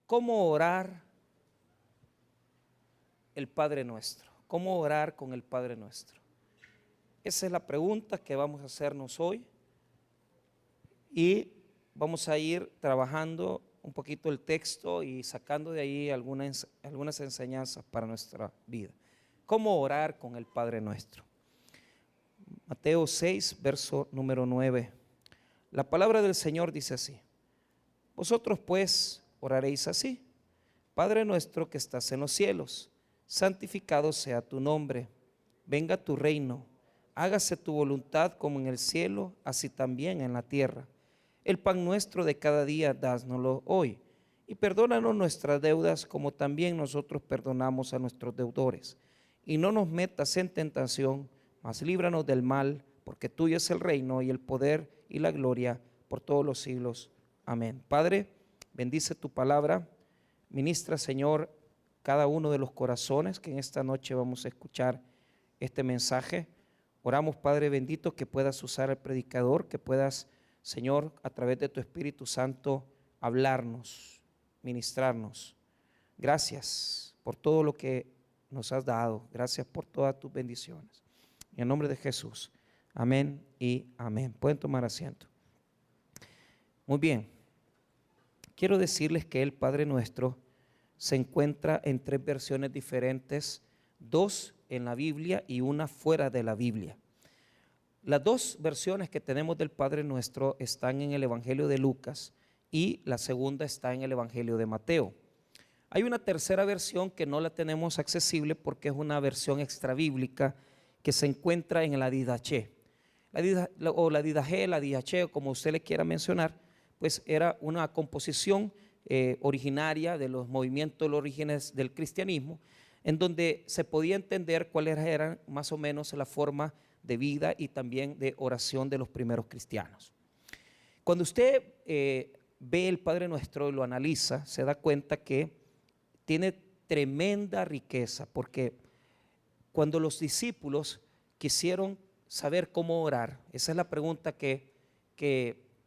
¿Cómo orar el Padre Nuestro? ¿Cómo orar con el Padre Nuestro? Esa es la pregunta que vamos a hacernos hoy y vamos a ir trabajando un poquito el texto y sacando de ahí algunas enseñanzas para nuestra vida. ¿Cómo orar con el Padre Nuestro? Mateo 6, verso número 9. La palabra del Señor dice así: vosotros pues oraréis así: Padre nuestro que estás en los cielos, santificado sea tu nombre, venga tu reino, hágase tu voluntad como en el cielo, así también en la tierra. El pan nuestro de cada día, dásnoslo hoy, y perdónanos nuestras deudas como también nosotros perdonamos a nuestros deudores. Y no nos metas en tentación, mas líbranos del mal, porque tuyo es el reino y el poder y la gloria por todos los siglos. Amén. Padre, bendice tu palabra. Ministra, Señor, cada uno de los corazones que en esta noche vamos a escuchar este mensaje. Oramos, Padre bendito, que puedas usar al predicador, que puedas, Señor, a través de tu Espíritu Santo, hablarnos, ministrarnos. Gracias por todo lo que nos has dado. Gracias por todas tus bendiciones. En el nombre de Jesús. Amén y amén. Pueden tomar asiento. Muy bien. Quiero decirles que el Padre Nuestro se encuentra en 3 versiones diferentes, 2 en la Biblia y una fuera de la Biblia. Las 2 versiones que tenemos del Padre Nuestro están en el Evangelio de Lucas y la segunda está en el Evangelio de Mateo. Hay una tercera versión que no la tenemos accesible porque es una versión extrabíblica que se encuentra en la Didaché. La Didaché, como usted le quiera mencionar, pues era una composición originaria de los movimientos de los orígenes del cristianismo, en donde se podía entender cuáles eran más o menos la forma de vida y también de oración de los primeros cristianos. Cuando usted ve el Padre Nuestro y lo analiza, se da cuenta que tiene tremenda riqueza, porque cuando los discípulos quisieron saber cómo orar, esa es la pregunta que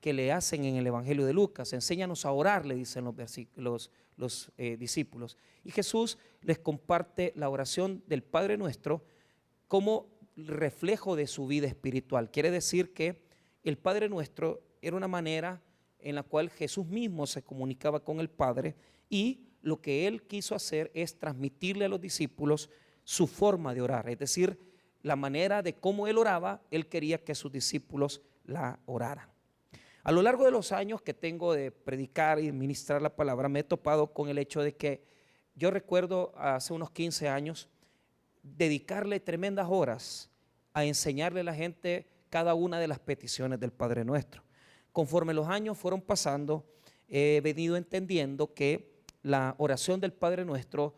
le hacen en el Evangelio de Lucas: enséñanos a orar, le dicen los discípulos. Y Jesús les comparte la oración del Padre Nuestro como reflejo de su vida espiritual. Quiere decir que el Padre Nuestro era una manera en la cual Jesús mismo se comunicaba con el Padre, y lo que él quiso hacer es transmitirle a los discípulos su forma de orar, es decir, la manera de cómo él oraba. Él quería que sus discípulos la oraran. A lo largo de los años que tengo de predicar y ministrar la palabra, me he topado con el hecho de que yo recuerdo hace unos 15 años dedicarle tremendas horas a enseñarle a la gente cada una de las peticiones del Padre Nuestro. Conforme los años fueron pasando, he venido entendiendo que la oración del Padre Nuestro,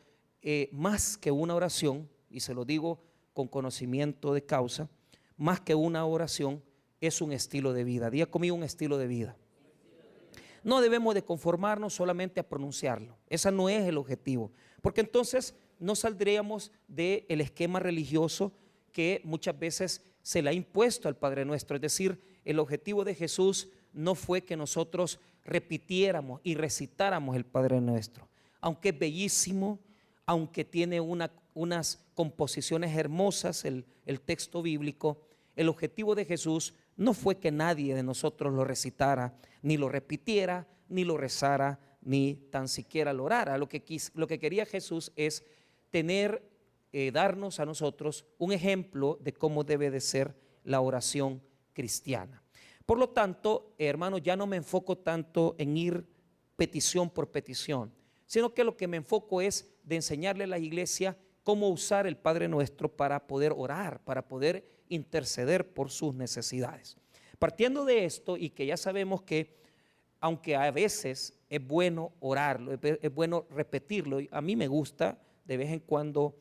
más que una oración, y se lo digo con conocimiento de causa, más que una oración, es un estilo de vida. Diga conmigo: un estilo de vida. No debemos de conformarnos solamente a pronunciarlo. Ese no es el objetivo, porque entonces no saldríamos del esquema religioso que muchas veces se le ha impuesto al Padre Nuestro. Es decir, el objetivo de Jesús no fue que nosotros repitiéramos y recitáramos el Padre Nuestro, aunque es bellísimo, aunque tiene unas composiciones hermosas el texto bíblico. El objetivo de Jesús no fue que nadie de nosotros lo recitara, ni lo repitiera, ni lo rezara, ni tan siquiera lo orara. Lo que quería Jesús es darnos a nosotros un ejemplo de cómo debe de ser la oración cristiana. Por lo tanto, hermanos, ya no me enfoco tanto en ir petición por petición, sino que lo que me enfoco es de enseñarle a la iglesia cómo usar el Padre Nuestro para poder orar, para poder interceder por sus necesidades. Partiendo de esto, y que ya sabemos que aunque a veces es bueno orarlo, es bueno repetirlo, a mí me gusta de vez en cuando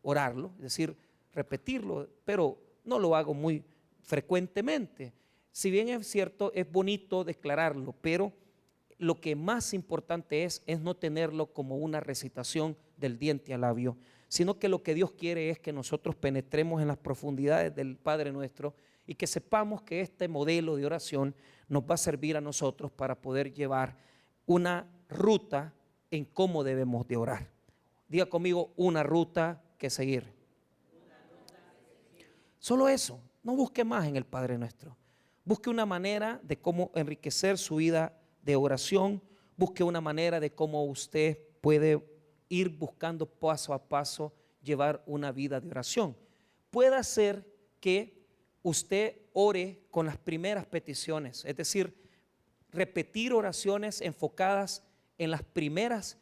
orarlo, es decir, repetirlo, pero no lo hago muy frecuentemente. Si bien es cierto, es bonito declararlo, pero lo que más importante es no tenerlo como una recitación del diente al labio, sino que lo que Dios quiere es que nosotros penetremos en las profundidades del Padre Nuestro y que sepamos que este modelo de oración nos va a servir a nosotros para poder llevar una ruta en cómo debemos de orar. Diga conmigo, una ruta que seguir. Solo eso, no busque más en el Padre Nuestro. Busque una manera de cómo enriquecer su vida de oración. Busque una manera de cómo usted puede ir buscando paso a paso llevar una vida de oración. Puede ser que usted ore con las primeras peticiones, es decir, repetir oraciones enfocadas en las primeras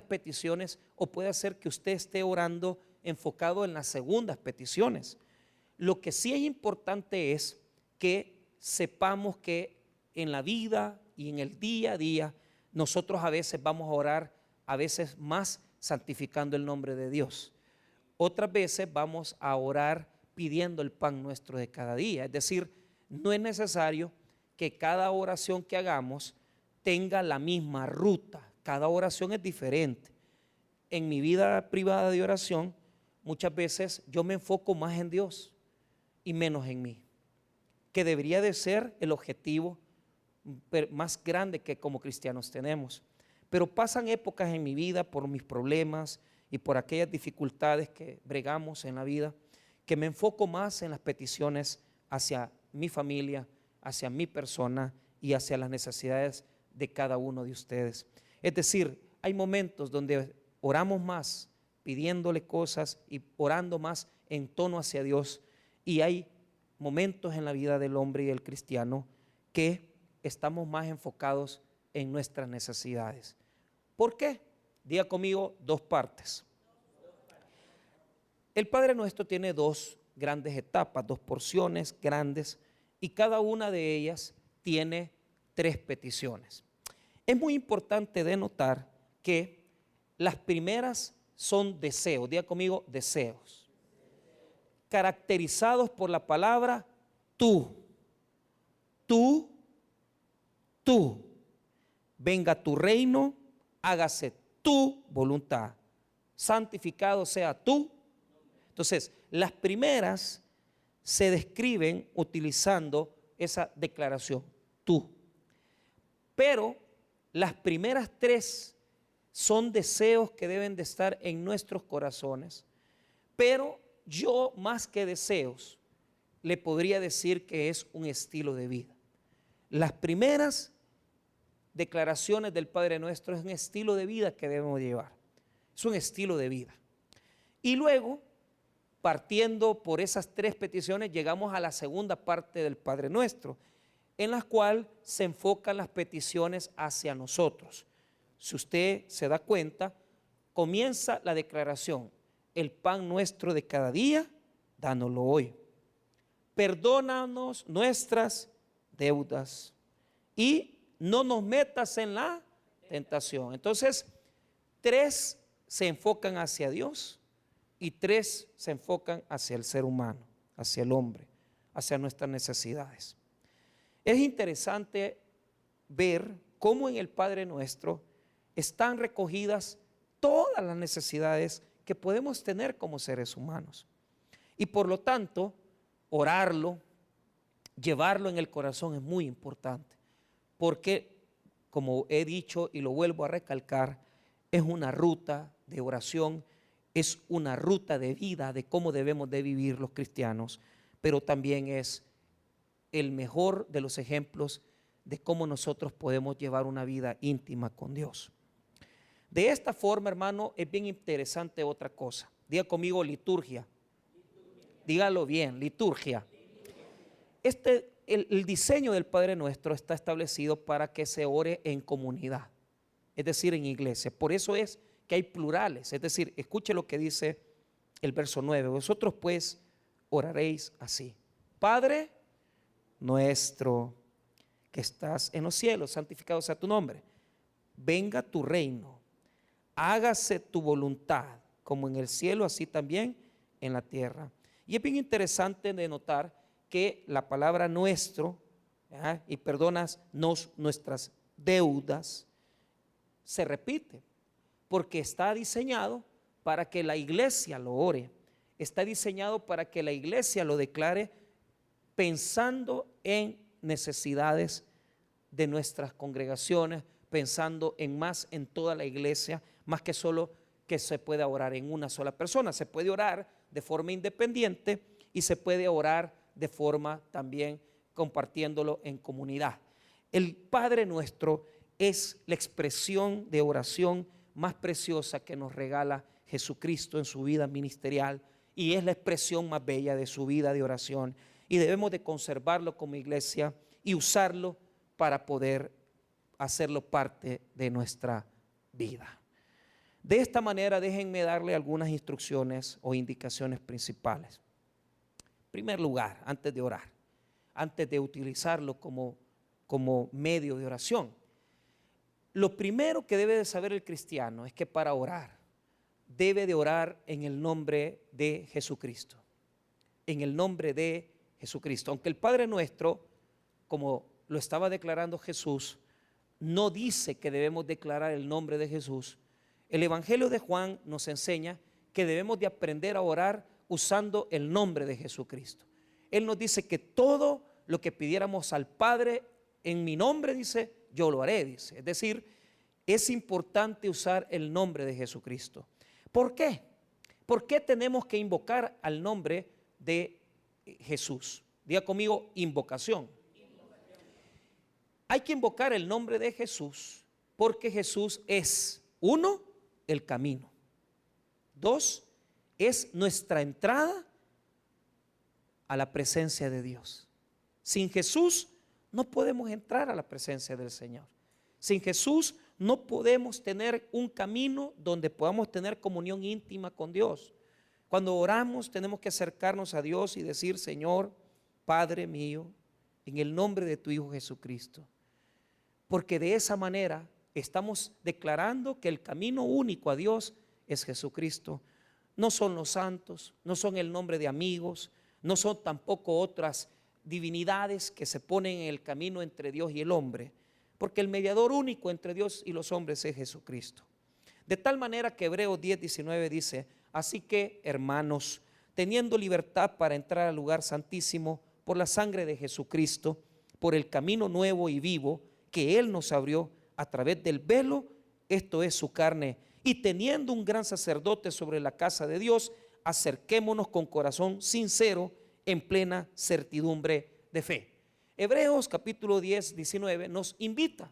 peticiones, o puede ser que usted esté orando enfocado en las segundas peticiones. Lo que sí es importante es que sepamos que en la vida y en el día a día nosotros a veces vamos a orar, a veces más santificando el nombre de Dios. Otras veces vamos a orar pidiendo el pan nuestro de cada día. Es decir, no es necesario que cada oración que hagamos tenga la misma ruta. Cada oración es diferente. En mi vida privada de oración, muchas veces yo me enfoco más en Dios y menos en mí, que debería de ser el objetivo más grande que como cristianos tenemos. Pero pasan épocas en mi vida por mis problemas y por aquellas dificultades que bregamos en la vida, que me enfoco más en las peticiones hacia mi familia, hacia mi persona y hacia las necesidades de cada uno de ustedes. Es decir, hay momentos donde oramos más pidiéndole cosas y orando más en tono hacia Dios, y hay momentos en la vida del hombre y del cristiano que estamos más enfocados en nuestras necesidades. ¿Por qué? Diga conmigo, dos partes. El Padre Nuestro tiene dos grandes etapas, dos porciones grandes, y cada una de ellas tiene tres peticiones. Es muy importante de notar que las primeras son deseos, diga conmigo, deseos, caracterizados por la palabra tú, venga tu reino, hágase tu voluntad, santificado sea tú. Entonces, las primeras se describen utilizando esa declaración, tú. Pero las primeras tres son deseos que deben de estar en nuestros corazones. Pero yo, más que deseos, le podría decir que es un estilo de vida. Las primeras declaraciones del Padre Nuestro es un estilo de vida que debemos llevar. Es un estilo de vida. Y luego, partiendo por esas tres peticiones, llegamos a la segunda parte del Padre Nuestro, en la cual se enfocan las peticiones hacia nosotros. Si usted se da cuenta, comienza la declaración: el pan nuestro de cada día, dánoslo hoy. Perdónanos nuestras deudas y no nos metas en la tentación. Entonces, tres se enfocan hacia Dios y tres se enfocan hacia el ser humano, hacia el hombre, hacia nuestras necesidades. Es interesante ver cómo en el Padre Nuestro están recogidas todas las necesidades que podemos tener como seres humanos. Y por lo tanto, orarlo, llevarlo en el corazón es muy importante, porque, como he dicho y lo vuelvo a recalcar, es una ruta de oración, es una ruta de vida de cómo debemos de vivir los cristianos, pero también es el mejor de los ejemplos de cómo nosotros podemos llevar una vida íntima con Dios. De esta forma, hermano, es bien interesante otra cosa. Diga conmigo liturgia. Dígalo bien, liturgia. El diseño del Padre Nuestro está establecido para que se ore en comunidad, es decir, en iglesia. Por eso es que hay plurales, es decir, escuche lo que dice el verso 9. Vosotros pues oraréis así: Padre nuestro que estás en los cielos, santificado sea tu nombre. Venga tu reino, hágase tu voluntad, como en el cielo, así también en la tierra. Y es bien interesante de notar que la palabra nuestro, y perdónanos nuestras deudas, se repite, porque está diseñado para que la iglesia lo ore, está diseñado para que la iglesia lo declare pensando en necesidades de nuestras congregaciones, pensando en más en toda la iglesia, más que solo que se pueda orar en una sola persona. Se puede orar de forma independiente y se puede orar de forma también compartiéndolo en comunidad. El Padre Nuestro es la expresión de oración más preciosa que nos regala Jesucristo en su vida ministerial, y es la expresión más bella de su vida de oración, y debemos de conservarlo como iglesia y usarlo para poder hacerlo parte de nuestra vida. De esta manera, déjenme darle algunas instrucciones o indicaciones principales. En primer lugar, antes de orar, antes de utilizarlo como medio de oración, lo primero que debe de saber el cristiano es que para orar, debe de orar en el nombre de Jesucristo. En el nombre de Jesucristo. Aunque el Padre Nuestro, como lo estaba declarando Jesús, no dice que debemos declarar el nombre de Jesús, el Evangelio de Juan nos enseña que debemos de aprender a orar usando el nombre de Jesucristo. Él nos dice que todo lo que pidiéramos al Padre en mi nombre, dice, yo lo haré, dice. Es decir, es importante usar el nombre de Jesucristo. ¿Por qué? ¿Por qué tenemos que invocar al nombre de Jesús? Diga conmigo, invocación. Hay que invocar el nombre de Jesús porque Jesús es, uno, el camino. Dos, es nuestra entrada a la presencia de Dios. Sin Jesús no podemos entrar a la presencia del Señor. Sin Jesús no podemos tener un camino donde podamos tener comunión íntima con Dios. Cuando oramos tenemos que acercarnos a Dios y decir: Señor, Padre mío, en el nombre de tu Hijo Jesucristo. Porque de esa manera estamos declarando que el camino único a Dios es Jesucristo. No son los santos, no son el nombre de amigos, no son tampoco otras divinidades que se ponen en el camino entre Dios y el hombre, porque el mediador único entre Dios y los hombres es Jesucristo. De tal manera que Hebreos 10:19 dice: así que, hermanos, teniendo libertad para entrar al lugar santísimo por la sangre de Jesucristo, por el camino nuevo y vivo que Él nos abrió a través del velo, esto es su carne, y teniendo un gran sacerdote sobre la casa de Dios, acerquémonos con corazón sincero en plena certidumbre de fe. Hebreos capítulo 10:19 nos invita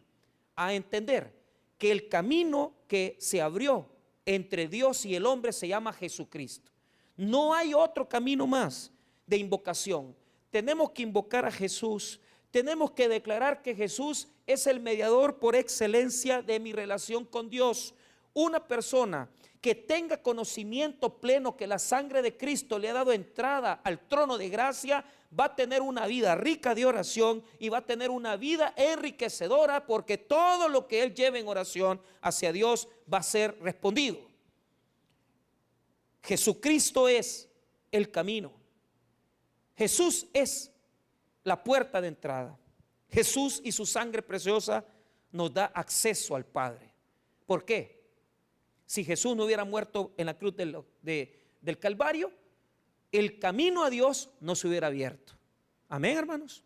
a entender que el camino que se abrió entre Dios y el hombre se llama Jesucristo. No hay otro camino más de invocación. Tenemos que invocar a Jesús. Tenemos que declarar que Jesús es el mediador por excelencia de mi relación con Dios. Una persona que tenga conocimiento pleno que la sangre de Cristo le ha dado entrada al trono de gracia, va a tener una vida rica de oración y va a tener una vida enriquecedora, porque todo lo que él lleve en oración hacia Dios va a ser respondido. Jesucristo es el camino. Jesús es la puerta de entrada. Jesús y su sangre preciosa nos da acceso al Padre. ¿Por qué? Si Jesús no hubiera muerto en la cruz del Calvario, el camino a Dios no se hubiera abierto. Amén, hermanos.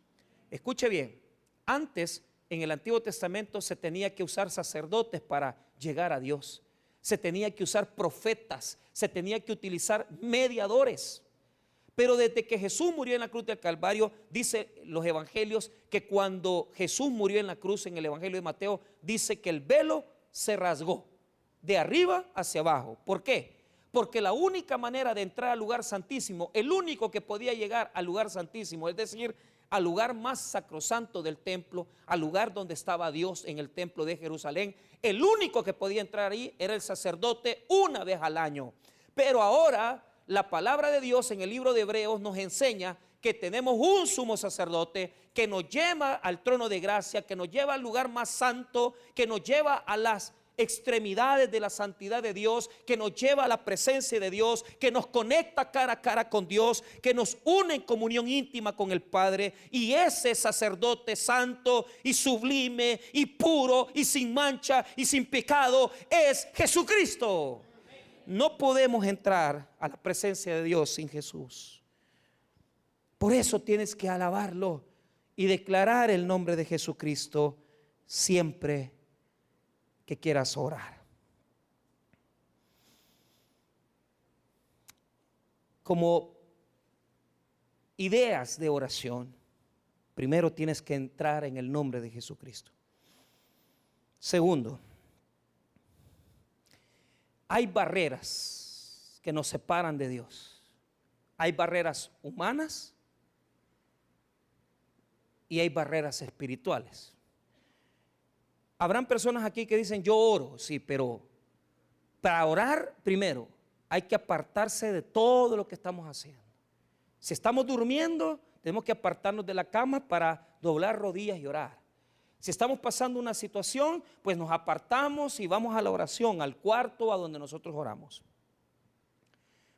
Escuche bien. Antes, en el Antiguo Testamento, se tenía que usar sacerdotes para llegar a Dios. Se tenía que usar profetas. Se tenía que utilizar mediadores. Pero desde que Jesús murió en la cruz del Calvario, dice los evangelios que cuando Jesús murió en la cruz, en el evangelio de Mateo, dice que el velo se rasgó de arriba hacia abajo. ¿Por qué? Porque la única manera de entrar al lugar santísimo, el único que podía llegar al lugar santísimo, es decir, al lugar más sacrosanto del templo, al lugar donde estaba Dios en el templo de Jerusalén, el único que podía entrar ahí era el sacerdote una vez al año. Pero ahora la palabra de Dios en el libro de Hebreos nos enseña que tenemos un sumo sacerdote que nos lleva al trono de gracia, que nos lleva al lugar más santo, que nos lleva a las extremidades de la santidad de Dios, que nos lleva a la presencia de Dios, que nos conecta cara a cara con Dios, que nos une en comunión íntima con el Padre. Y ese sacerdote santo y sublime y puro y sin mancha y sin pecado es Jesucristo. No podemos entrar a la presencia de Dios sin Jesús. Por eso tienes que alabarlo y declarar el nombre de Jesucristo siempre que quieras orar. Como ideas de oración, primero tienes que entrar en el nombre de Jesucristo. Segundo, hay barreras que nos separan de Dios. Hay barreras humanas y hay barreras espirituales. Habrán personas aquí que dicen, yo oro, sí, pero para orar primero hay que apartarse de todo lo que estamos haciendo. Si estamos durmiendo, tenemos que apartarnos de la cama para doblar rodillas y orar. Si estamos pasando una situación, pues nos apartamos y vamos a la oración, al cuarto a donde nosotros oramos.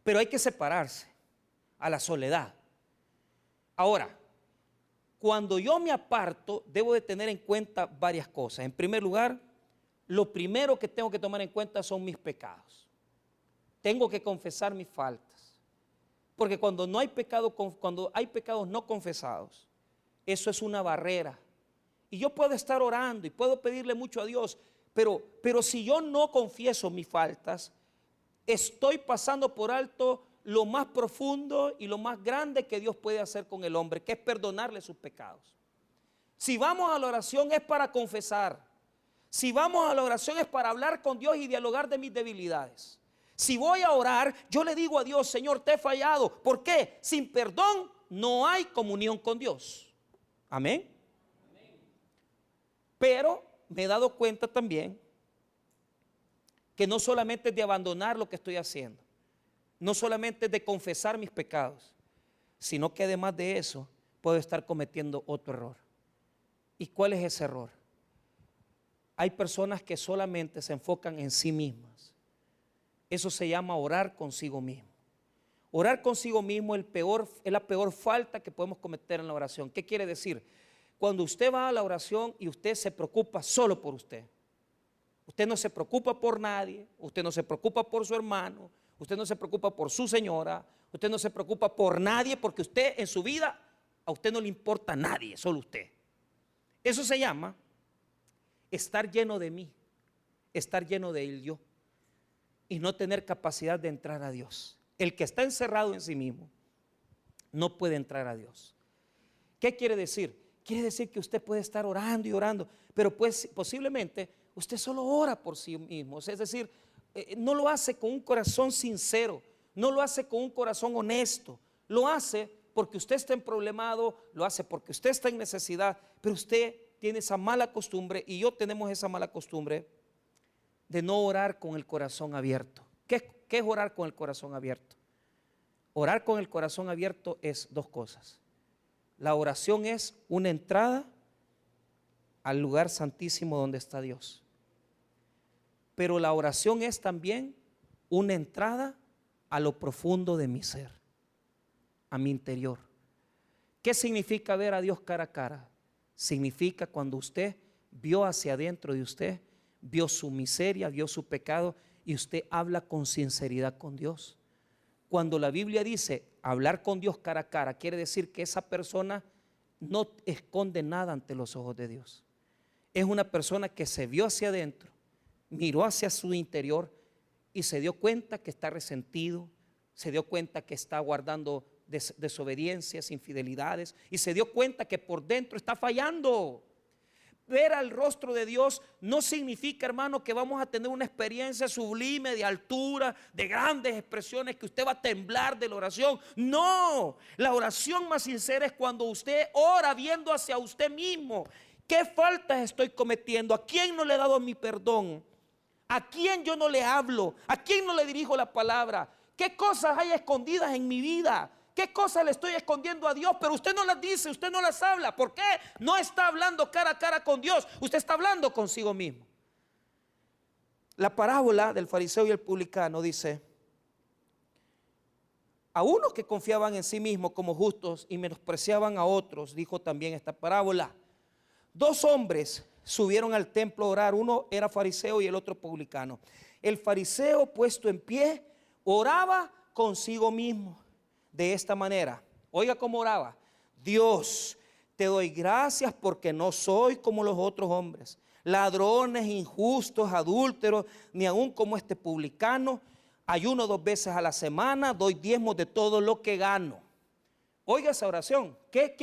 Pero hay que separarse a la soledad. Ahora, cuando yo me aparto, debo de tener en cuenta varias cosas. En primer lugar, lo primero que tengo que tomar en cuenta son mis pecados. Tengo que confesar mis faltas. Porque cuando hay pecados no confesados, eso es una barrera. Y yo puedo estar orando y puedo pedirle mucho a Dios, pero si yo no confieso mis faltas, estoy pasando por alto lo más profundo y lo más grande que Dios puede hacer con el hombre, que es perdonarle sus pecados. Si vamos a la oración es para confesar. Si vamos a la oración es para hablar con Dios y dialogar de mis debilidades. Si voy a orar, yo le digo a Dios, Señor, te he fallado. ¿Por qué? Sin perdón no hay comunión con Dios. Amén. Pero me he dado cuenta también que no solamente es de abandonar lo que estoy haciendo, no solamente es de confesar mis pecados, sino que además de eso puedo estar cometiendo otro error. ¿Y cuál es ese error? Hay personas que solamente se enfocan en sí mismas. Eso se llama orar consigo mismo. Orar consigo mismo es la peor falta que podemos cometer en la oración. ¿Qué quiere decir? Cuando usted va a la oración y usted se preocupa solo por usted. Usted no se preocupa por nadie, usted no se preocupa por su hermano, usted no se preocupa por su señora, usted no se preocupa por nadie porque usted en su vida, a usted no le importa a nadie, solo usted. Eso se llama estar lleno de mí, estar lleno de él yo y no tener capacidad de entrar a Dios. El que está encerrado en sí mismo no puede entrar a Dios. ¿Qué quiere decir? Quiere decir que usted puede estar orando y orando, pero pues posiblemente usted solo ora por sí mismo. Es decir, no lo hace con un corazón sincero, no lo hace con un corazón honesto, lo hace porque usted está emproblemado, lo hace porque usted está en necesidad, pero usted tiene esa mala costumbre y yo tenemos esa mala costumbre de no orar con el corazón abierto. ¿Qué es orar con el corazón abierto? Orar con el corazón abierto es dos cosas. La oración es una entrada al lugar santísimo donde está Dios. Pero la oración es también una entrada a lo profundo de mi ser, a mi interior. ¿Qué significa ver a Dios cara a cara? Significa cuando usted vio hacia adentro de usted, vio su miseria, vio su pecado y usted habla con sinceridad con Dios. Cuando la Biblia dice hablar con Dios cara a cara, quiere decir que esa persona no esconde nada ante los ojos de Dios. Es una persona que se vio hacia adentro, miró hacia su interior y se dio cuenta que está resentido, se dio cuenta que está guardando desobediencias, infidelidades y se dio cuenta que por dentro está fallando. Ver al rostro de Dios no significa, hermano, que vamos a tener una experiencia sublime de altura, de grandes expresiones, que usted va a temblar de la oración. No, la oración más sincera es cuando usted ora viendo hacia usted mismo. ¿Qué faltas estoy cometiendo? ¿A quién no le he dado mi perdón? ¿A quién yo no le hablo? ¿A quién no le dirijo la palabra? ¿Qué cosas hay escondidas en mi vida? ¿Qué cosas le estoy escondiendo a Dios? Pero usted no las dice, usted no las habla. ¿Por qué? No está hablando cara a cara con Dios, usted está hablando consigo mismo. La parábola del fariseo y el publicano dice: a unos que confiaban en sí mismos como justos y menospreciaban a otros, dijo también esta parábola. Dos hombres subieron al templo a orar, uno era fariseo y el otro publicano. El fariseo, puesto en pie, oraba consigo mismo de esta manera. Oiga cómo oraba: Dios, te doy gracias porque no soy como los otros hombres, ladrones, injustos, adúlteros, ni aun como este publicano. Ayuno 2 veces a la semana, doy diezmos de todo lo que gano. Oiga esa oración. ¿Qué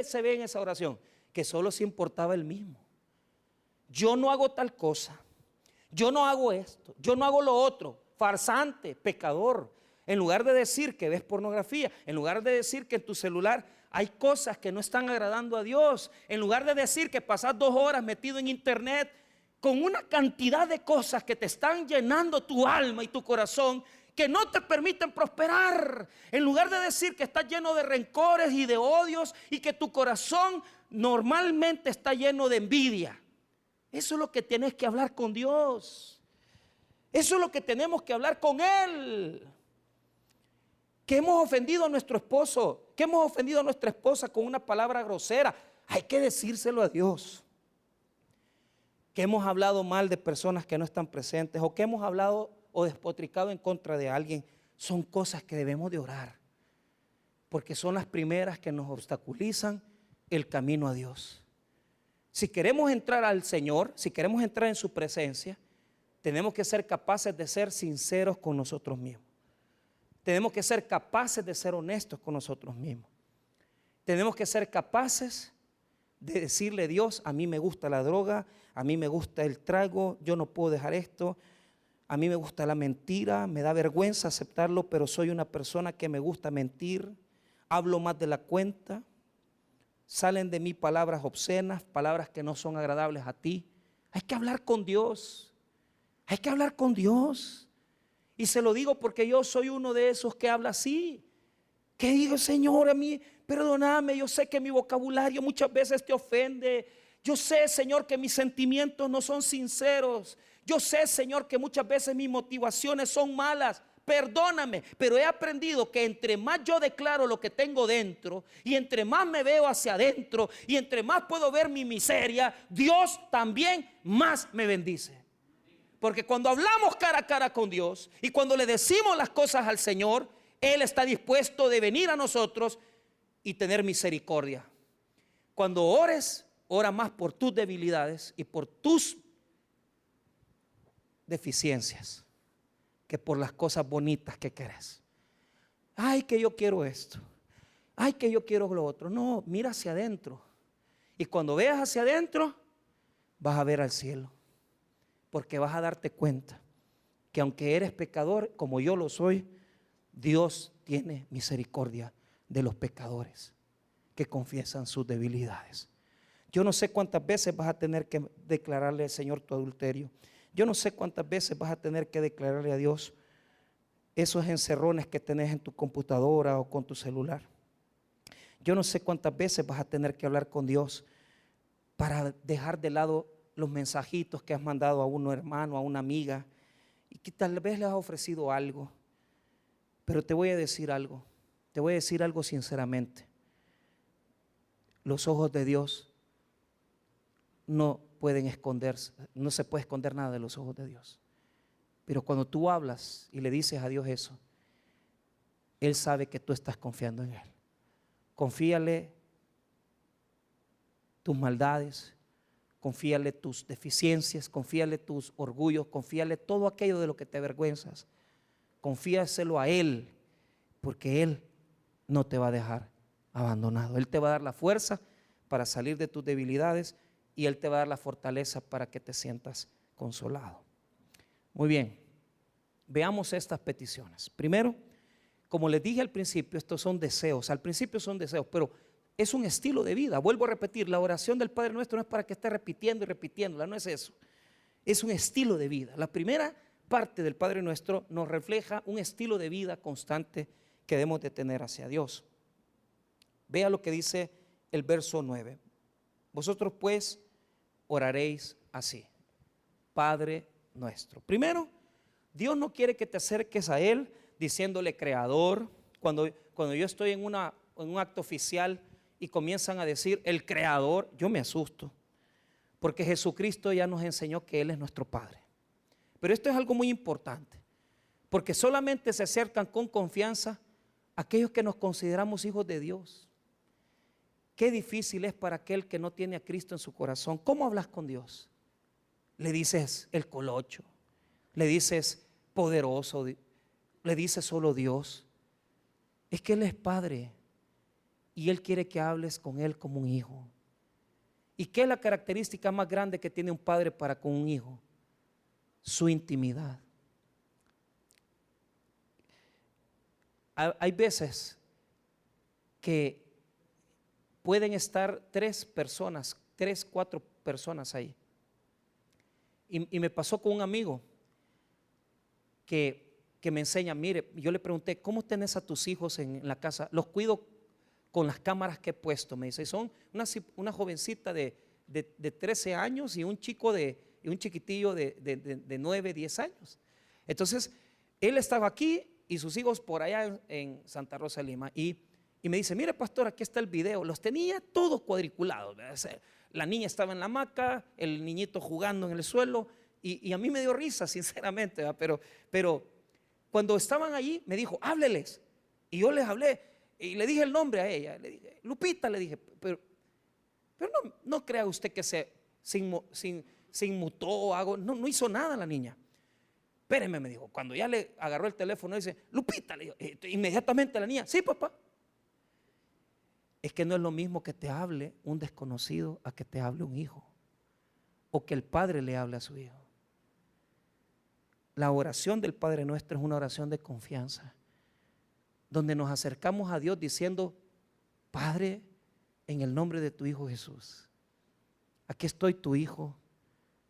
se ve en esa oración? Que solo se importaba él mismo. Yo no hago tal cosa. Yo no hago esto. Yo no hago lo otro. Farsante, pecador. En lugar de decir que ves pornografía, en lugar de decir que en tu celular hay cosas que no están agradando a Dios, en lugar de decir que pasas 2 horas metido en internet con una cantidad de cosas que te están llenando tu alma y tu corazón, que no te permiten prosperar, en lugar de decir que estás lleno de rencores y de odios y que tu corazón normalmente está lleno de envidia. Eso es lo que tienes que hablar con Dios. Eso es lo que tenemos que hablar con Él. Que hemos ofendido a nuestro esposo, que hemos ofendido a nuestra esposa con una palabra grosera, hay que decírselo a Dios. Que hemos hablado mal de personas que no están presentes, o que hemos hablado o despotricado en contra de alguien, son cosas que debemos de orar, porque son las primeras que nos obstaculizan el camino a Dios. Si queremos entrar al Señor, si queremos entrar en su presencia, tenemos que ser capaces de ser sinceros con nosotros mismos. Tenemos que ser capaces de ser honestos con nosotros mismos. Tenemos que ser capaces de decirle a Dios, a mí me gusta la droga, a mí me gusta el trago, yo no puedo dejar esto, a mí me gusta la mentira, me da vergüenza aceptarlo, pero soy una persona que me gusta mentir, hablo más de la cuenta, salen de mí palabras obscenas, palabras que no son agradables a ti. Hay que hablar con Dios, hay que hablar con Dios. Y se lo digo porque yo soy uno de esos que habla así, que digo, Señor, a mí, perdóname, yo sé que mi vocabulario muchas veces te ofende. Yo sé, Señor, que mis sentimientos no son sinceros. Yo sé, Señor, que muchas veces mis motivaciones son malas. Perdóname, pero he aprendido que entre más yo declaro lo que tengo dentro y entre más me veo hacia adentro y entre más puedo ver mi miseria, Dios también más me bendice. Porque cuando hablamos cara a cara con Dios y cuando le decimos las cosas al Señor, Él está dispuesto de venir a nosotros y tener misericordia. Cuando ores, ora más por tus debilidades y por tus deficiencias que por las cosas bonitas que querés. Ay, que yo quiero esto. Ay, que yo quiero lo otro. No, mira hacia adentro. Y cuando veas hacia adentro, vas a ver al cielo. Porque vas a darte cuenta que aunque eres pecador, como yo lo soy, Dios tiene misericordia de los pecadores que confiesan sus debilidades. Yo no sé cuántas veces vas a tener que declararle al Señor tu adulterio. Yo no sé cuántas veces vas a tener que declararle a Dios esos encerrones que tenés en tu computadora o con tu celular. Yo no sé cuántas veces vas a tener que hablar con Dios para dejar de lado los mensajitos que has mandado a un hermano, a una amiga, y que tal vez le has ofrecido algo. Pero te voy a decir algo, sinceramente. Los ojos de Dios no pueden esconderse, no se puede esconder nada de los ojos de Dios. Pero cuando tú hablas y le dices a Dios eso, Él sabe que tú estás confiando en Él. Confíale tus maldades, confíale tus deficiencias, confíale tus orgullos, confíale todo aquello de lo que te avergüenzas. Confíaselo a Él, porque Él no te va a dejar abandonado. Él te va a dar la fuerza para salir de tus debilidades y Él te va a dar la fortaleza para que te sientas consolado. Muy bien, veamos estas peticiones. Primero, como les dije al principio, estos son deseos. Al principio son deseos, pero es un estilo de vida. Vuelvo a repetir, la oración del Padre Nuestro no es para que esté repitiendo y repitiéndola, no es eso. Es un estilo de vida. La primera parte del Padre Nuestro nos refleja un estilo de vida constante que debemos de tener hacia Dios. Vea lo que dice el verso 9. Vosotros pues oraréis así: Padre Nuestro. Primero, Dios no quiere que te acerques a Él diciéndole Creador. Cuando yo estoy en un acto oficial y comienzan a decir el Creador, yo me asusto, porque Jesucristo ya nos enseñó que Él es nuestro Padre. Pero esto es algo muy importante, porque solamente se acercan con confianza aquellos que nos consideramos hijos de Dios. Qué difícil es para aquel que no tiene a Cristo en su corazón. ¿Cómo hablas con Dios? le dices el colocho, le dices poderoso, le dices solo Dios. Es que Él es Padre y Él quiere que hables con Él como un hijo. ¿Y qué es la característica más grande que tiene un padre para con un hijo? Su intimidad. Hay veces que pueden estar 4 personas ahí. Y me pasó con un amigo que me enseña, mire, yo le pregunté, ¿cómo tenés a tus hijos en la casa? Los cuido con las cámaras que he puesto, me dice. Y son una jovencita de 13 años y un chiquitillo de 9, 10 años. Entonces, él estaba aquí y sus hijos por allá en Santa Rosa de Lima. Y me dice, mire pastor, aquí está el video. Los tenía todos cuadriculados. La niña estaba en la hamaca, el niñito jugando en el suelo. Y a mí me dio risa, sinceramente, ¿verdad? Pero cuando estaban allí, me dijo, hábleles. Y yo les hablé y le dije el nombre a ella. Le dije, Lupita, le dije, pero no crea usted que se inmutó, no hizo nada la niña. Espéreme, me dijo. Cuando ya le agarró el teléfono, dice, Lupita, le dijo, inmediatamente la niña, sí, papá. Es que no es lo mismo que te hable un desconocido a que te hable un hijo, o que el padre le hable a su hijo. La oración del Padre Nuestro es una oración de confianza, donde nos acercamos a Dios diciendo, Padre, en el nombre de tu Hijo Jesús, aquí estoy tu Hijo,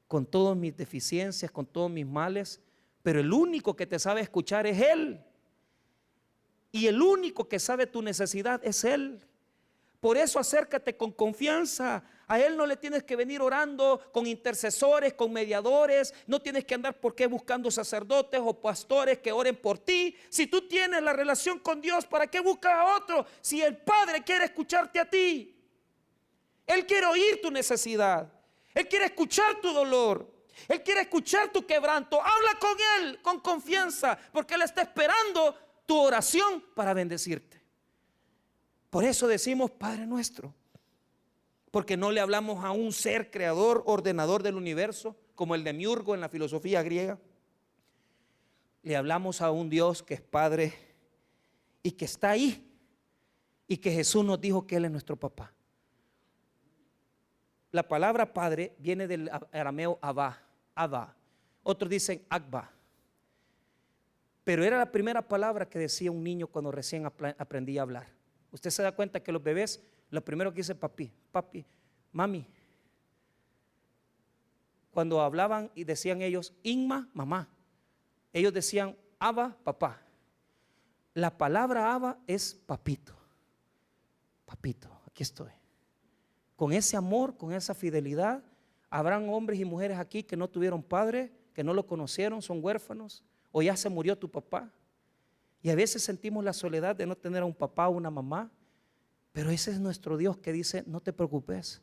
con todas mis deficiencias, con todos mis males, pero el único que te sabe escuchar es Él, y el único que sabe tu necesidad es Él. Por eso acércate con confianza. A Él no le tienes que venir orando con intercesores, con mediadores. No tienes que andar por qué buscando sacerdotes o pastores que oren por ti. Si tú tienes la relación con Dios, ¿para qué buscas a otro? Si el Padre quiere escucharte a ti. Él quiere oír tu necesidad. Él quiere escuchar tu dolor. Él quiere escuchar tu quebranto. Habla con Él con confianza, porque Él está esperando tu oración para bendecirte. Por eso decimos Padre Nuestro, porque no le hablamos a un ser creador, ordenador del universo, como el demiurgo en la filosofía griega. Le hablamos a un Dios que es Padre y que está ahí, y que Jesús nos dijo que Él es nuestro papá. La palabra Padre viene del arameo Abba. Otros dicen Akba. Pero era la primera palabra que decía un niño cuando recién aprendía a hablar. Usted se da cuenta que los bebés, lo primero que dice papi, mami. Cuando hablaban y decían ellos, Inma, mamá. Ellos decían, Abba, papá. La palabra Abba es papito. Papito, aquí estoy. Con ese amor, con esa fidelidad, habrán hombres y mujeres aquí que no tuvieron padre, que no lo conocieron, son huérfanos, o ya se murió tu papá. Y a veces sentimos la soledad de no tener a un papá o una mamá, pero ese es nuestro Dios que dice, no te preocupes.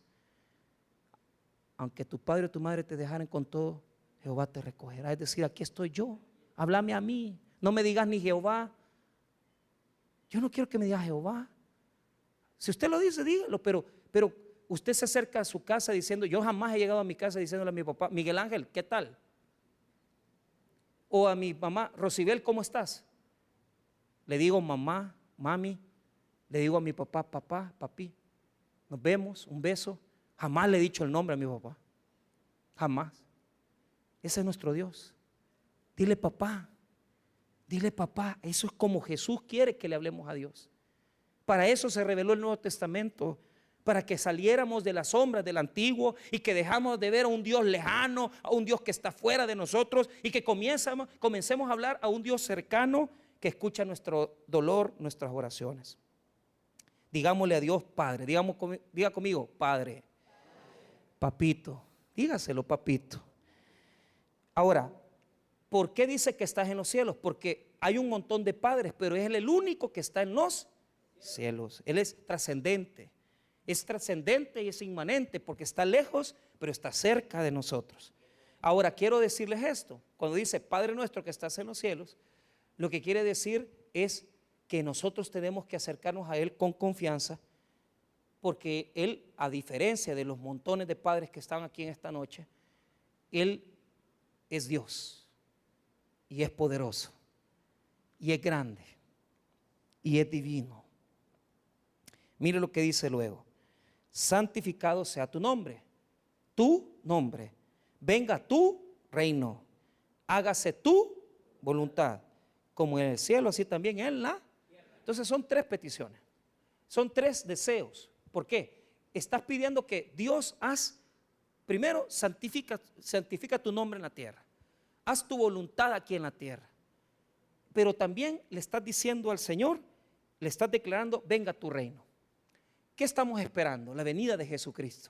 Aunque tu padre o tu madre te dejaren con todo, Jehová te recogerá. Es decir, aquí estoy yo, háblame a mí. No me digas ni Jehová. Yo no quiero que me diga Jehová. Si usted lo dice, dígalo, pero usted se acerca a su casa diciendo, yo jamás he llegado a mi casa diciéndole a mi papá, Miguel Ángel, ¿qué tal? O a mi mamá, Rosibel, ¿cómo estás? Le digo mamá, mami, le digo a mi papá, papá, papi, nos vemos, un beso. Jamás le he dicho el nombre a mi papá, jamás. Ese es nuestro Dios. Dile papá, eso es como Jesús quiere que le hablemos a Dios. Para eso se reveló el Nuevo Testamento, para que saliéramos de las sombras del antiguo y que dejamos de ver a un Dios lejano, a un Dios que está fuera de nosotros y que comencemos a hablar a un Dios cercano que escucha nuestro dolor, nuestras oraciones. Digámosle a Dios Padre, diga conmigo Padre, papito, dígaselo papito. Ahora, ¿por qué dice que estás en los cielos? Porque hay un montón de padres, pero es Él el único que está en los cielos. Él es trascendente y es inmanente porque está lejos, pero está cerca de nosotros. Ahora, quiero decirles esto, cuando dice Padre nuestro que estás en los cielos, lo que quiere decir es que nosotros tenemos que acercarnos a Él con confianza, porque Él, a diferencia de los montones de padres que están aquí en esta noche, Él es Dios y es poderoso y es grande y es divino. Mire lo que dice luego: santificado sea tu nombre, venga tu reino, hágase tu voluntad, como en el cielo, así también en la. Entonces son tres peticiones, son tres deseos. ¿Por qué? Estás pidiendo que Dios primero santifica tu nombre en la tierra, haz tu voluntad aquí en la tierra, pero también le estás diciendo al Señor, le estás declarando: venga tu reino. ¿Qué estamos esperando? La venida de Jesucristo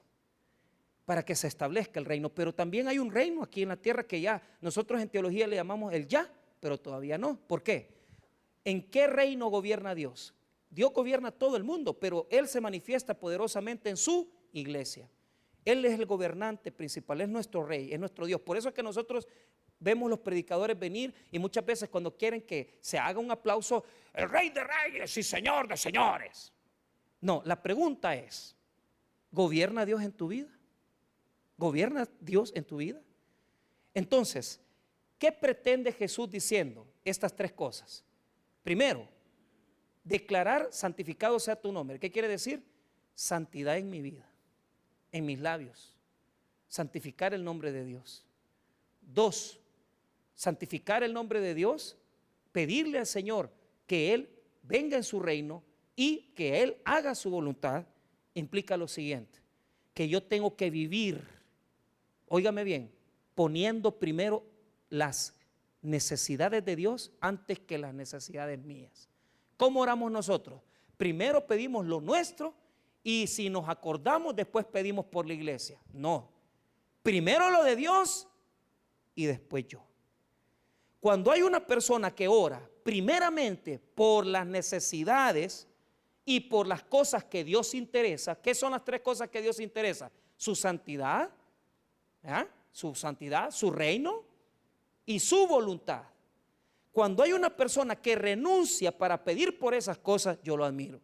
para que se establezca el reino. Pero también hay un reino aquí en la tierra que ya nosotros en teología le llamamos el ya, pero todavía no. ¿Por qué? ¿En qué reino gobierna Dios? Dios gobierna todo el mundo, pero Él se manifiesta poderosamente en su iglesia. Él es el gobernante principal, es nuestro rey, es nuestro Dios. Por eso es que nosotros vemos los predicadores venir y muchas veces cuando quieren que se haga un aplauso: el rey de reyes y señor de señores. No, la pregunta es: ¿gobierna Dios en tu vida? ¿Gobierna Dios en tu vida? Entonces, ¿qué pretende Jesús diciendo estas tres cosas? Primero, declarar: santificado sea tu nombre. ¿Qué quiere decir? Santidad en mi vida, en mis labios, santificar el nombre de Dios. Dos, santificar el nombre de Dios, pedirle al Señor que Él venga en su reino y que Él haga su voluntad. Implica lo siguiente: que yo tengo que vivir, óigame bien, poniendo primero las necesidades de Dios antes que las necesidades mías. ¿Cómo oramos nosotros? Primero pedimos lo nuestro y si nos acordamos después pedimos por la iglesia. No, primero lo de Dios y después yo. Cuando hay una persona que ora primeramente por las necesidades y por las cosas que Dios interesa, ¿qué son las tres cosas que Dios interesa? Su santidad, su reino y su voluntad. Cuando hay una persona que renuncia para pedir por esas cosas, yo lo admiro.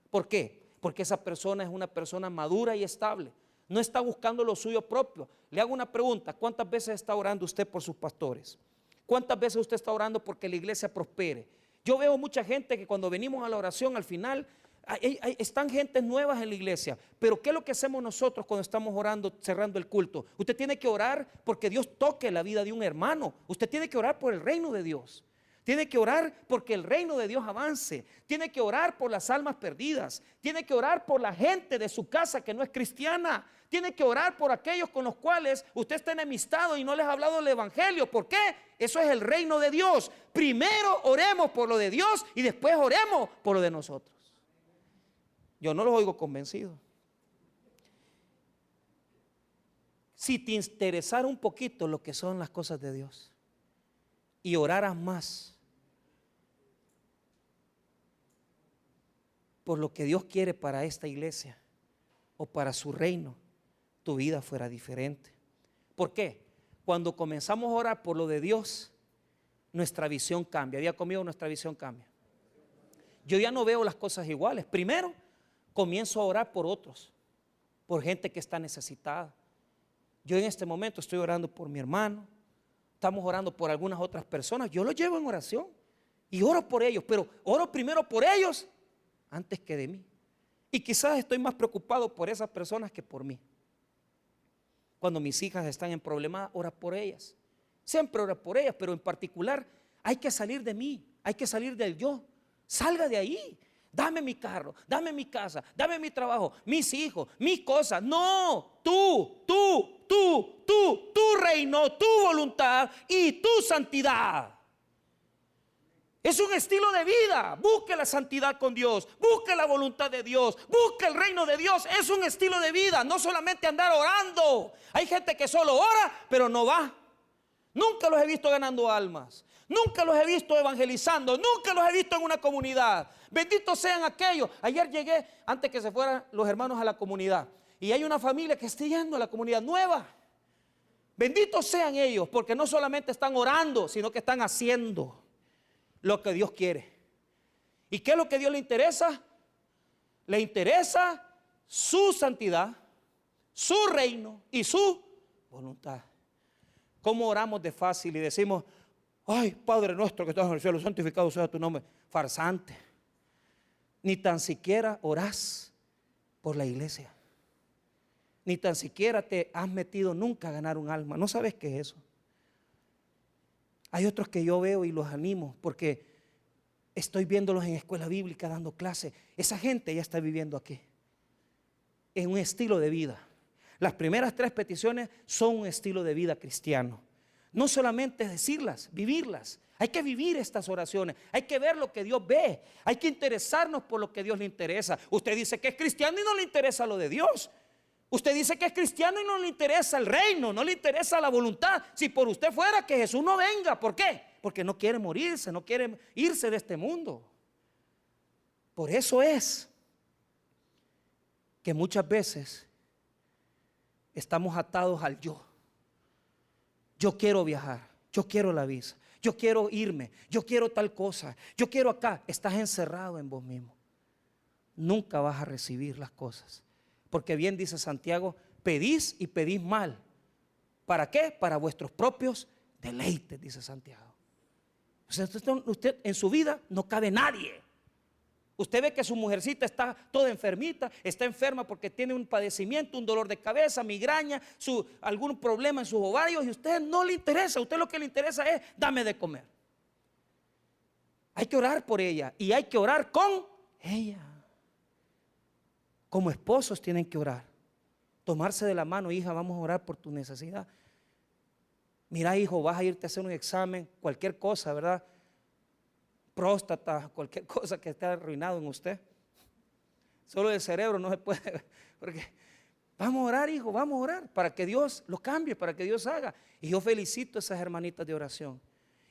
¿Por qué? Porque esa persona es una persona madura y estable. No está buscando lo suyo propio. Le hago una pregunta: ¿cuántas veces está orando usted por sus pastores? ¿Cuántas veces usted está orando porque la iglesia prospere? Yo veo mucha gente que cuando venimos a la oración al final están gentes nuevas en la iglesia, pero ¿qué es lo que hacemos nosotros cuando estamos orando, cerrando el culto? Usted tiene que orar porque Dios toque la vida de un hermano. Usted tiene que orar por el reino de Dios. Tiene que orar porque el reino de Dios avance. Tiene que orar por las almas perdidas. Tiene que orar por la gente de su casa que no es cristiana. Tiene que orar por aquellos con los cuales usted está enemistado y no les ha hablado el evangelio. ¿Por qué? Eso es el reino de Dios. Primero oremos por lo de Dios y después oremos por lo de nosotros. Yo no los oigo convencidos. Si te interesara un poquito lo que son las cosas de Dios y oraras más por lo que Dios quiere para esta iglesia o para su reino, tu vida fuera diferente. ¿Por qué? Cuando comenzamos a orar por lo de Dios, nuestra visión cambia. Día conmigo, nuestra visión cambia. Yo ya no veo las cosas iguales. Primero, comienzo a orar por otros, por gente que está necesitada. Yo en este momento estoy orando por mi hermano, estamos orando por algunas otras personas. Yo los llevo en oración y oro por ellos, pero oro primero por ellos antes que de mí. Y quizás estoy más preocupado por esas personas que por mí. Cuando mis hijas están en problemas, ora por ellas. Siempre ora por ellas, pero en particular hay que salir de mí, hay que salir del yo. Salga de ahí. Dame mi carro, dame mi casa, dame mi trabajo, mis hijos, mis cosas. No, tu reino, tu voluntad y tu santidad. Es un estilo de vida. Busque la santidad con Dios, busque la voluntad de Dios, busque el reino de Dios. Es un estilo de vida, no solamente andar orando. Hay gente que solo ora, pero no va. Nunca los he visto ganando almas. Nunca los he visto evangelizando. Nunca los he visto en una comunidad. Benditos sean aquellos. Ayer llegué, antes que se fueran los hermanos a la comunidad, y hay una familia que está yendo a la comunidad nueva. Benditos sean ellos, porque no solamente están orando, sino que están haciendo lo que Dios quiere. ¿Y qué es lo que a Dios le interesa? Le interesa su santidad, su reino y su voluntad. ¿Cómo oramos de fácil y decimos, ay, Padre nuestro que estás en el cielo, santificado sea tu nombre? Farsante. Ni tan siquiera orás por la iglesia. Ni tan siquiera te has metido nunca a ganar un alma. ¿No sabes qué es eso? Hay otros que yo veo y los animo porque estoy viéndolos en escuela bíblica dando clases. Esa gente ya está viviendo aquí en un estilo de vida. Las primeras 3 peticiones son un estilo de vida cristiano. No solamente es decirlas, vivirlas. Hay que vivir estas oraciones. Hay que ver lo que Dios ve. Hay que interesarnos por lo que Dios le interesa. Usted dice que es cristiano y no le interesa lo de Dios. Usted dice que es cristiano y no le interesa el reino, no le interesa la voluntad. Si por usted fuera, que Jesús no venga. ¿Por qué? Porque no quiere morirse, no quiere irse de este mundo. Por eso es que muchas veces estamos atados al yo. Yo quiero viajar, yo quiero la visa, yo quiero irme, yo quiero tal cosa, yo quiero acá. Estás encerrado en vos mismo. Nunca vas a recibir las cosas. Porque bien dice Santiago, pedís y pedís mal. ¿Para qué? Para vuestros propios deleites, dice Santiago. O sea, usted en su vida no cabe nadie. Usted ve que su mujercita está toda enfermita, está enferma porque tiene un padecimiento, un dolor de cabeza, migraña, algún problema en sus ovarios, y a usted no le interesa. A usted lo que le interesa es dame de comer. Hay que orar por ella y hay que orar con ella. Como esposos tienen que orar, tomarse de la mano, hija, vamos a orar por tu necesidad. Mira, hijo, vas a irte a hacer un examen, cualquier cosa, ¿verdad? Próstata, cualquier cosa que esté arruinado en usted. Solo el cerebro no se puede, porque vamos a orar, hijo, vamos a orar para que Dios lo cambie, para que Dios haga. Y yo felicito a esas hermanitas de oración.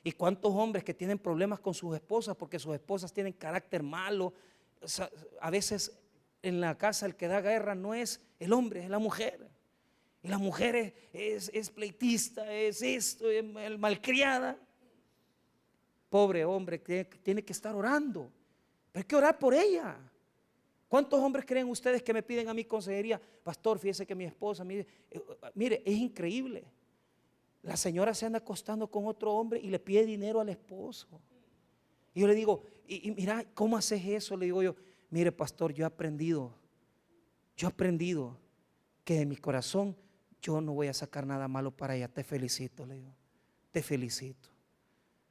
Y cuántos hombres que tienen problemas con sus esposas porque sus esposas tienen carácter malo. O sea, a veces en la casa el que da guerra no es el hombre, es la mujer. Y la mujer es pleitista, es esto, es malcriada. Pobre hombre, tiene que estar orando. Pero hay que orar por ella. ¿Cuántos hombres creen ustedes que me piden a mí consejería? Pastor, fíjese que mi esposa, mire, es increíble. La señora se anda acostando con otro hombre y le pide dinero al esposo. Y yo le digo, y mira, ¿cómo haces eso? Le digo yo, mire, pastor, yo he aprendido que de mi corazón yo no voy a sacar nada malo para ella. Te felicito, le digo, te felicito.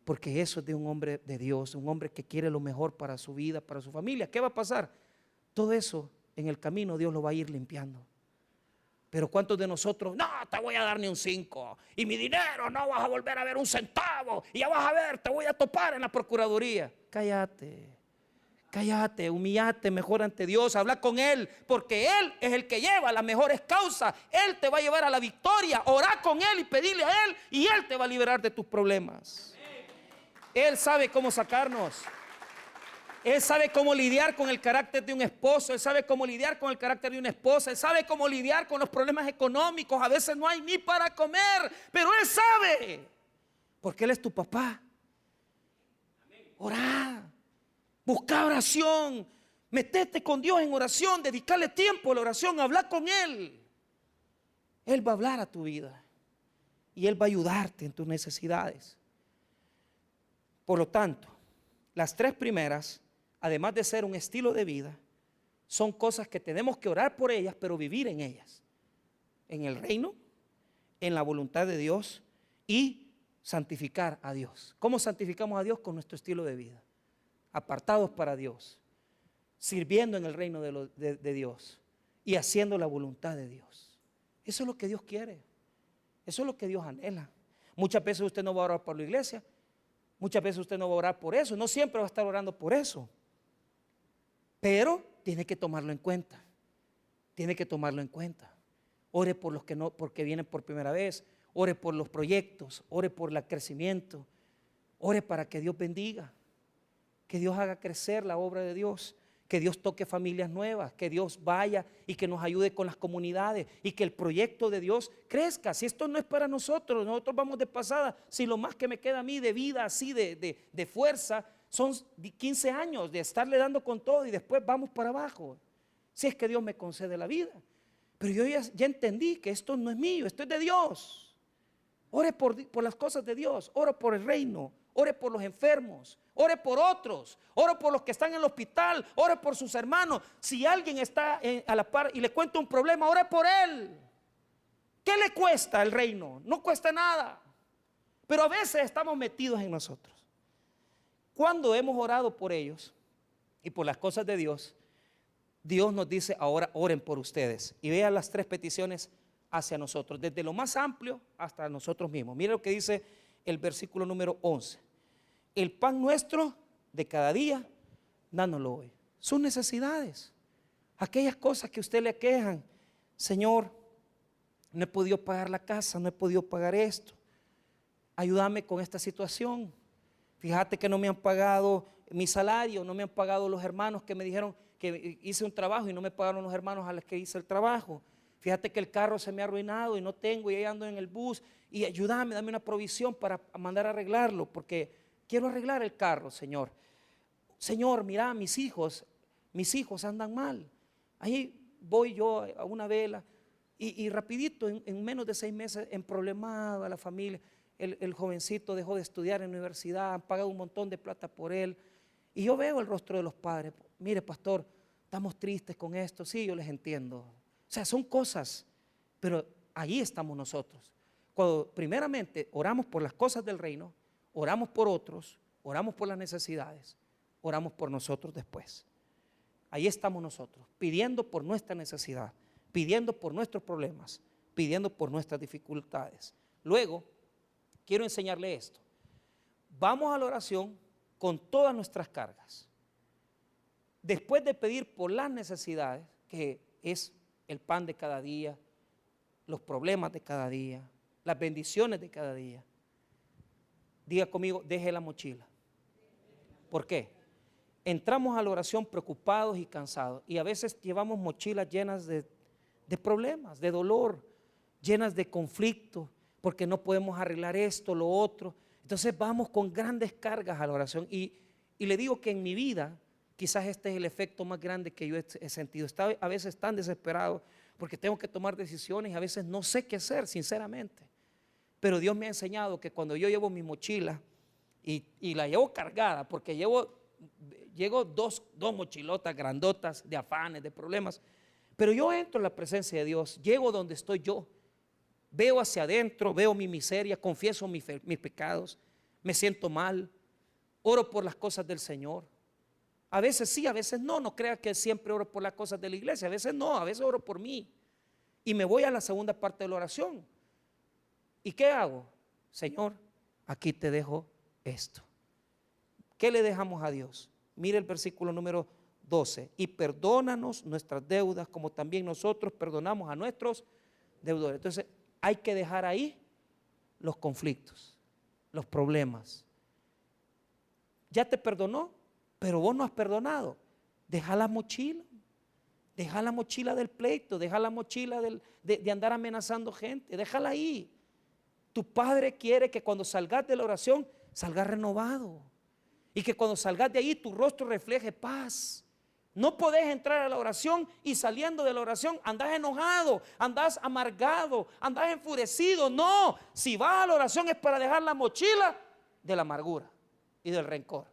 Porque eso es de un hombre de Dios, un hombre que quiere lo mejor para su vida, para su familia. ¿Qué va a pasar? Todo eso en el camino Dios lo va a ir limpiando. Pero ¿cuántos de nosotros? No, te voy a dar ni un 5. Y mi dinero no vas a volver a ver un centavo. Y ya vas a ver, te voy a topar en la procuraduría. Cállate, cállate, humíllate mejor ante Dios. Habla con Él, porque Él es el que lleva las mejores causas. Él te va a llevar a la victoria. Orá con Él y pedirle a Él, y Él te va a liberar de tus problemas. Él sabe cómo sacarnos. Él sabe cómo lidiar con el carácter de un esposo. Él sabe cómo lidiar con el carácter de una esposa. Él sabe cómo lidiar con los problemas económicos. A veces no hay ni para comer, pero Él sabe, porque Él es tu papá. Orá, busca oración, metete con Dios en oración, dedicarle tiempo a la oración, hablar con Él. Él va a hablar a tu vida y Él va a ayudarte en tus necesidades. Por lo tanto, las 3 primeras, además de ser un estilo de vida, son cosas que tenemos que orar por ellas, pero vivir en ellas. En el reino, en la voluntad de Dios y santificar a Dios. ¿Cómo santificamos a Dios? Con nuestro estilo de vida. Apartados para Dios, sirviendo en el reino de Dios y haciendo la voluntad de Dios. Eso es lo que Dios quiere. Eso es lo que Dios anhela. Muchas veces usted no va a orar por la iglesia. Muchas veces usted no va a orar por eso. No siempre va a estar orando por eso. Pero tiene que tomarlo en cuenta. Tiene que tomarlo en cuenta. Ore por los que no, porque vienen por primera vez. Ore por los proyectos. Ore por el crecimiento. Ore para que Dios bendiga. Que Dios haga crecer la obra de Dios. Que Dios toque familias nuevas. Que Dios vaya y que nos ayude con las comunidades. Y que el proyecto de Dios crezca. Si esto no es para nosotros, nosotros vamos de pasada. Si lo más que me queda a mí de vida así, de fuerza, son 15 años de estarle dando con todo y después vamos para abajo. Si es que Dios me concede la vida. Pero yo ya entendí que esto no es mío, esto es de Dios. Ore por las cosas de Dios, ore por el reino, ore por los enfermos, ore por otros, ore por los que están en el hospital, ore por sus hermanos. Si alguien está a la par y le cuenta un problema, ore por él. ¿Qué le cuesta el reino? No cuesta nada. Pero a veces estamos metidos en nosotros. Cuando hemos orado por ellos y por las cosas de Dios, Dios nos dice: ahora oren por ustedes. Y vean las 3 peticiones hacia nosotros, desde lo más amplio hasta nosotros mismos. Mire lo que dice el versículo número 11. El pan nuestro de cada día, dánoslo hoy. Sus necesidades, aquellas cosas que a usted le quejan. Señor, no he podido pagar la casa, no he podido pagar esto. Ayúdame con esta situación. Fíjate que no me han pagado mi salario, no me han pagado los hermanos que me dijeron que hice un trabajo y no me pagaron los hermanos a los que hice el trabajo. Fíjate que el carro se me ha arruinado y no tengo, y ahí ando en el bus, y ayúdame, dame una provisión para mandar a arreglarlo, porque quiero arreglar el carro, Señor. Señor, mira, mis hijos andan mal. Ahí voy yo a una vela y rapidito, en menos de 6 meses, emproblemado a la familia. El jovencito dejó de estudiar en la universidad, han pagado un montón de plata por él. Y yo veo el rostro de los padres. Mire, pastor, estamos tristes con esto. Sí, yo les entiendo. O sea, son cosas, pero allí estamos nosotros. Cuando primeramente oramos por las cosas del reino, oramos por otros, oramos por las necesidades, oramos por nosotros después. Ahí estamos nosotros, pidiendo por nuestra necesidad, pidiendo por nuestros problemas, pidiendo por nuestras dificultades. Luego, quiero enseñarle esto. Vamos a la oración con todas nuestras cargas. Después de pedir por las necesidades, que es el pan de cada día, los problemas de cada día, las bendiciones de cada día, diga conmigo: deje la mochila. ¿Por qué? Entramos a la oración preocupados y cansados, y a veces llevamos mochilas llenas de problemas, de dolor, llenas de conflicto, porque no podemos arreglar esto, lo otro. Entonces vamos con grandes cargas a la oración, y le digo que en mi vida quizás este es el efecto más grande que yo he sentido. Estaba a veces tan desesperado porque tengo que tomar decisiones y a veces no sé qué hacer, sinceramente. Pero Dios me ha enseñado que cuando yo llevo mi mochila y la llevo cargada, porque llevo dos mochilotas grandotas de afanes, de problemas, pero yo entro en la presencia de Dios, llego donde estoy yo, veo hacia adentro, veo mi miseria, confieso mis pecados, me siento mal, oro por las cosas del Señor. A veces sí, a veces no. No crea que siempre oro por las cosas de la iglesia. A veces no, a veces oro por mí. Y me voy a la segunda parte de la oración. ¿Y qué hago? Señor, aquí te dejo esto. ¿Qué le dejamos a Dios? Mire el versículo número 12. Y perdónanos nuestras deudas como también nosotros perdonamos a nuestros deudores. Entonces hay que dejar ahí los conflictos, los problemas. ¿Ya te perdonó? Pero vos no has perdonado. Deja la mochila del pleito, deja la mochila de andar amenazando gente, déjala ahí. Tu Padre quiere que cuando salgas de la oración salgas renovado, y que cuando salgas de ahí tu rostro refleje paz. No podés entrar a la oración y saliendo de la oración andás enojado, andás amargado, andás enfurecido. No, si vas a la oración es para dejar la mochila de la amargura y del rencor.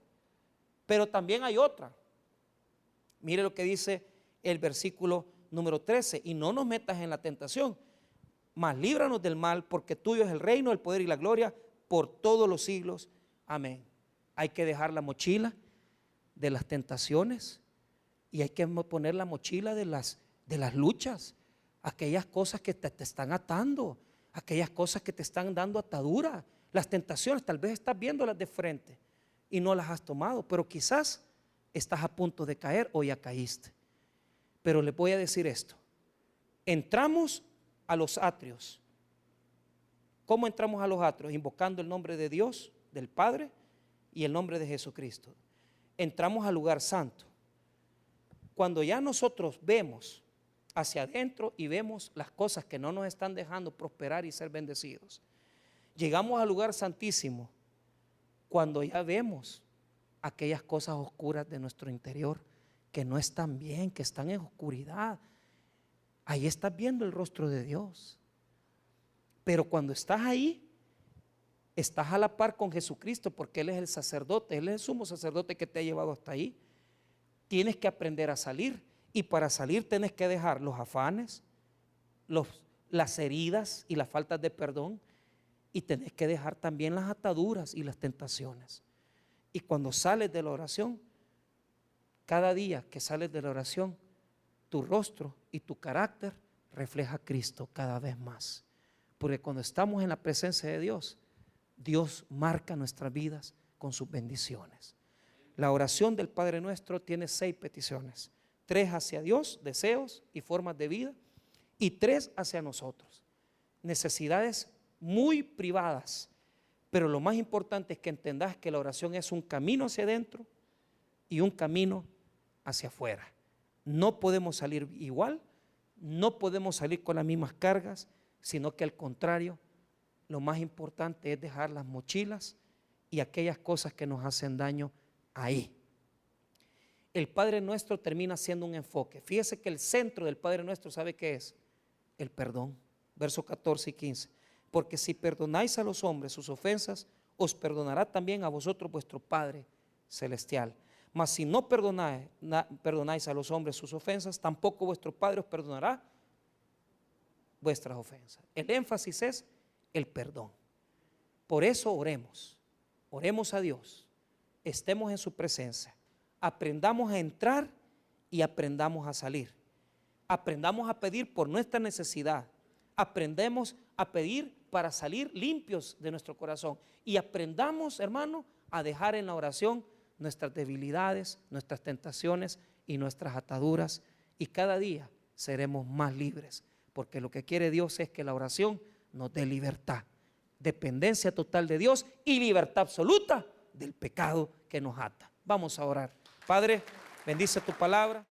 Pero también hay otra. Mire lo que dice el versículo número 13. Y no nos metas en la tentación, mas líbranos del mal, porque tuyo es el reino, el poder y la gloria por todos los siglos. Amén. Hay que dejar la mochila de las tentaciones y hay que poner la mochila de las luchas, aquellas cosas que te están atando, aquellas cosas que te están dando atadura. Las tentaciones, tal vez estás viéndolas de frente y no las has tomado, pero quizás estás a punto de caer o ya caíste. Pero les voy a decir esto: entramos a los atrios. ¿Cómo entramos a los atrios? Invocando el nombre de Dios, del Padre y el nombre de Jesucristo. Entramos al lugar santo. Cuando ya nosotros vemos hacia adentro y vemos las cosas que no nos están dejando prosperar y ser bendecidos, llegamos al lugar santísimo. Cuando ya vemos aquellas cosas oscuras de nuestro interior que no están bien, que están en oscuridad, ahí estás viendo el rostro de Dios. Pero cuando estás ahí, estás a la par con Jesucristo porque Él es el sacerdote, Él es el sumo sacerdote que te ha llevado hasta ahí. Tienes que aprender a salir, y para salir tienes que dejar los afanes, las heridas y las faltas de perdón, y tenés que dejar también las ataduras y las tentaciones. Y cuando sales de la oración, cada día que sales de la oración, tu rostro y tu carácter refleja a Cristo cada vez más. Porque cuando estamos en la presencia de Dios, Dios marca nuestras vidas con sus bendiciones. La oración del Padre Nuestro tiene 6 peticiones: 3 hacia Dios, deseos y formas de vida, y 3 hacia nosotros, necesidades muy privadas. Pero lo más importante es que entendas que la oración es un camino hacia adentro y un camino hacia afuera. No podemos salir igual, no podemos salir con las mismas cargas, sino que al contrario, lo más importante es dejar las mochilas y aquellas cosas que nos hacen daño ahí. El Padre Nuestro termina siendo un enfoque. Fíjese que el centro del Padre Nuestro, ¿sabe qué es? El perdón. Versos 14 y 15. Porque si perdonáis a los hombres sus ofensas, os perdonará también a vosotros vuestro Padre Celestial. Mas si no perdonáis a los hombres sus ofensas, tampoco vuestro Padre os perdonará vuestras ofensas. El énfasis es el perdón. Por eso oremos a Dios, estemos en su presencia, aprendamos a entrar y aprendamos a salir. Aprendamos a pedir por nuestra necesidad, aprendemos a pedir para salir limpios de nuestro corazón, y aprendamos, hermano, a dejar en la oración nuestras debilidades, nuestras tentaciones y nuestras ataduras, y cada día seremos más libres, porque lo que quiere Dios es que la oración nos dé libertad, dependencia total de Dios y libertad absoluta del pecado que nos ata. Vamos a orar. Padre, bendice tu palabra.